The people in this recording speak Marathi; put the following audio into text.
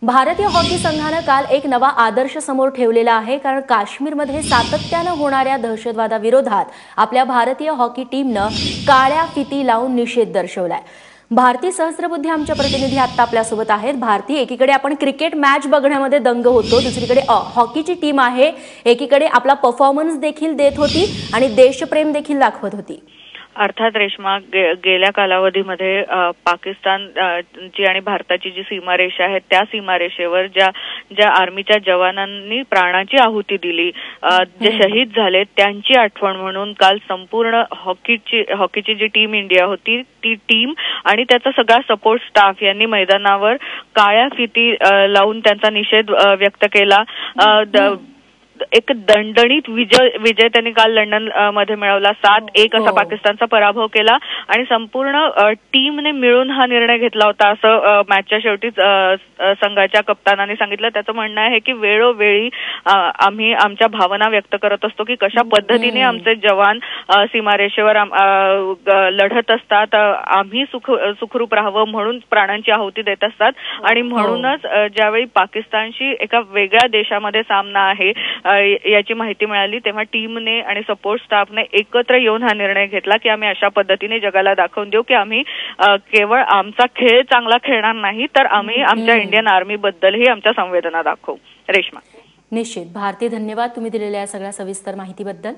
भारतीय हॉकी संघानं काल एक नवा आदर्श समोर ठेवलेला आहे, कारण काश्मीरमध्ये सातत्यानं होणाऱ्या दहशतवादाविरोधात आपल्या भारतीय हॉकी टीमनं काळ्या फिती लावून निषेध दर्शवलाय। भारती सहस्त्रबुद्धे आमच्या प्रतिनिधी आता आपल्यासोबत आहेत। भारती, एकीकडे आपण क्रिकेट मॅच बघण्यामध्ये दंग होतो, दुसरीकडे हॉकीची टीम आहे, एकीकडे आपला परफॉर्मन्स देखील देत होती आणि देशप्रेम देखील दाखवत होती। अर्थात रेश्मा, गेल्या कालावधीमध्ये पाकिस्तान ची आणि भारताची जी सीमारेषा आहे त्या सीमारेषेवर ज्या आर्मीच्या जवानांनी प्राणाची आहुती दिली, जे शहीद झाले, त्यांची आठवण म्हणून काल संपूर्ण हॉकीची जी टीम इंडिया होती ती टीम आणि त्याचा सगळा सपोर्ट स्टाफ यांनी मैदानावर काळ्या फिती लावून त्यांचा निषेध व्यक्त केला। एक दणदणीत विजय त्यांनी काल लंडन मध्ये मिळवला। 7-1 असा पाकिस्तानचा पराभव केला आणि संपूर्ण टीमने मिळून हा निर्णय घेतला होता, असं मॅचच्या शेवटीच संघाच्या कप्तानाने सांगितलं। त्याचं म्हणणं आहे की वेळोवेळी आम्ही आमच्या भावना व्यक्त करत असतो की कशा पद्धतीने आमचे जवान सीमारेषेवर लढत असतात, आम्ही सुखरूप राहावं म्हणून प्राणांची आहुती देत असतात आणि म्हणूनच ज्यावेळी पाकिस्तानशी एका वेगळ्या देशामध्ये सामना आहे याची माहिती मिळाली, तेव्हा टीमने आणि सपोर्ट स्टाफने एकत्र येऊन हा निर्णय घेतला की आम्ही अशा पद्धतीने जगाला दाखवून देऊ की आम्ही केवळ आमचा खेळ चांगला खेळणार नाही, तर आम्ही आमच्या इंडियन आर्मी बद्दलही आमच्या संवेदना दाखवू। रेश्मा, निश्चित भारती, धन्यवाद तुम्ही दिलेल्या सगळ्या सविस्तर माहितीबद्दल।